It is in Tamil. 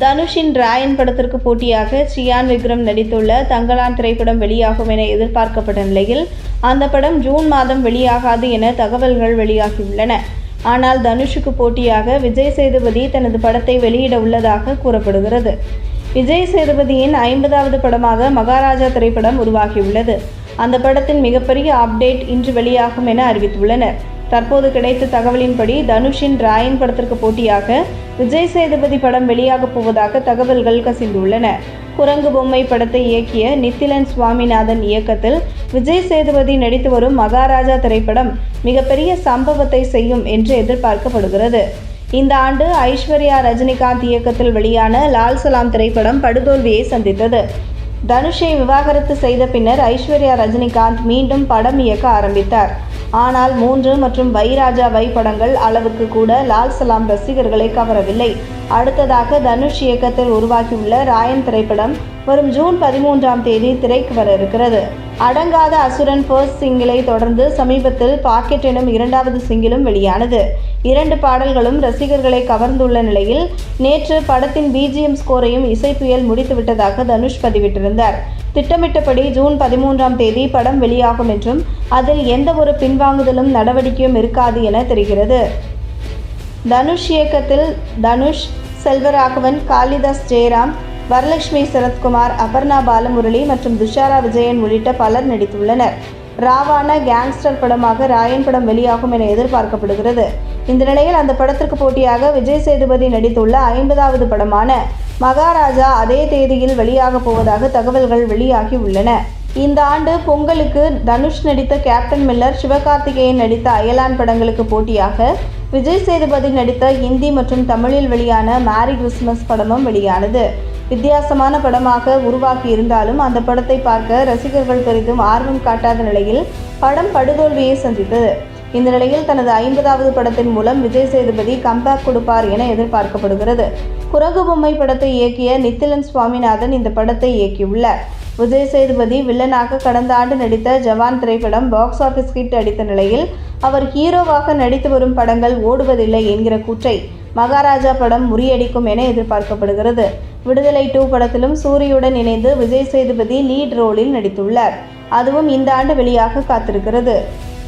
தனுஷின் ராயன் படத்திற்கு போட்டியாக சியான் விக்ரம் நடித்துள்ள தங்கலான் திரைப்படம் வெளியாகும் என எதிர்பார்க்கப்பட்ட நிலையில் அந்த படம் ஜூன் மாதம் வெளியாகாது என தகவல்கள் வெளியாகியுள்ளன. ஆனால் தனுஷுக்கு போட்டியாக விஜய் சேதுபதி தனது படத்தை வெளியிட உள்ளதாக கூறப்படுகிறது. விஜய் சேதுபதியின் 50வது படமாக மகாராஜா திரைப்படம் உருவாகியுள்ளது. அந்த படத்தின் மிகப்பெரிய அப்டேட் இன்று வெளியாகும் என அறிவித்துள்ளனர். தற்போது கிடைத்த தகவலின்படி தனுஷின் ராயன் படத்திற்கு போட்டியாக விஜய் சேதுபதி படம் வெளியாகப் போவதாக தகவல்கள் கசிந்துள்ளன. குரங்கு பொம்மை படத்தை இயக்கிய நித்திலன் சுவாமிநாதன் இயக்கத்தில் விஜய் சேதுபதி நடித்து வரும் மகாராஜா திரைப்படம் மிகப்பெரிய சம்பவத்தை செய்யும் என்று எதிர்பார்க்கப்படுகிறது. இந்த ஆண்டு ஐஸ்வர்யா ரஜினிகாந்த் இயக்கத்தில் வெளியான லால் சலாம் திரைப்படம் படுதோல்வியை சந்தித்தது. தனுஷை விவாகரத்து செய்த பின்னர் ஐஸ்வர்யா ரஜினிகாந்த் மீண்டும் படம் இயக்க ஆரம்பித்தார். ஆனால் 3 மற்றும் வைராஜா வை படங்கள் அளவுக்கு கூட லால் சலாம் ரசிகர்களை கவரவில்லை. அடுத்ததாக தனுஷ் இயக்கத்தில் உருவாகியுள்ள ராயன் திரைப்படம் வரும் ஜூன் 13ஆம் தேதி திரைக்கு வர இருக்கிறது. அடங்காத அசுரன் ஃபர்ஸ்ட் சிங்கிளை தொடர்ந்து சமீபத்தில் பாக்கெட் எனும் 2வது சிங்கிளும் வெளியானது. 2 பாடல்களும் ரசிகர்களை கவர்ந்துள்ள நிலையில் நேற்று படத்தின் பிஜிஎம் ஸ்கோரையும் இசைப்புயல் முடித்துவிட்டதாக தனுஷ் பதிவிட்டிருந்தார். திட்டமிட்டபடி ஜூன் 13ஆம் தேதி படம் வெளியாகும் என்றும் அதில் எந்த ஒரு பின்வாங்குதலும் நடவடிக்கையும் இருக்காது என தெரிகிறது. தனுஷ் இயக்கத்தில் தனுஷ், செல்வராகவன், காளிதாஸ் ஜெயராம், வரலட்சுமி சரத்குமார், அபர்ணா பாலமுரளி மற்றும் துஷாரா விஜயன் உள்ளிட்ட பலர் நடித்துள்ளனர். ராவான கேங்ஸ்டர் படமாக ராயன் படம் வெளியாகும் என எதிர்பார்க்கப்படுகிறது. இந்த நிலையில் அந்த படத்திற்கு போட்டியாக விஜய் சேதுபதி நடித்துள்ள 50வது படமான மகாராஜா அதே தேதியில் வெளியாகப் போவதாக தகவல்கள் வெளியாகி உள்ளன. இந்த ஆண்டு பொங்கலுக்கு தனுஷ் நடித்த கேப்டன் மில்லர், சிவகார்த்திகேயன் நடித்த அயலான் படங்களுக்கு போட்டியாக விஜய் சேதுபதி நடித்த ஹிந்தி மற்றும் தமிழில் வெளியான மேரி கிறிஸ்மஸ் படமும் வெளியானது. வித்தியாசமான படமாக உருவாக்கி இருந்தாலும் அந்த படத்தை பார்க்க ரசிகர்கள் பெரிதும் ஆர்வம் காட்டாத நிலையில் படம் படுதோல்வியை சந்தித்தது. இந்த நிலையில் தனது 50வது படத்தின் மூலம் விஜய் சேதுபதி கம்பேக் கொடுப்பார் என எதிர்பார்க்கப்படுகிறது. குரங்கு பொம்மை படத்தை இயக்கிய நித்திலன் சுவாமிநாதன் இந்த படத்தை இயக்கியுள்ளார். விஜய் சேதுபதி வில்லனாக கடந்த ஆண்டு நடித்த ஜவான் திரைப்படம் பாக்ஸ் ஆஃபீஸ் ஹிட் அடித்த நிலையில் அவர் ஹீரோவாக நடித்து வரும் படங்கள் ஓடுவதில்லை என்கிற கூற்றை மகாராஜா படம் முறியடிக்கும் என எதிர்பார்க்கப்படுகிறது. விடுதலை 2 படத்திலும் சூரியுடன் இணைந்து விஜய் சேதுபதி லீட் ரோலில் நடித்துள்ளார். அதுவும் இந்த ஆண்டு வெளியாக காத்திருக்கிறது.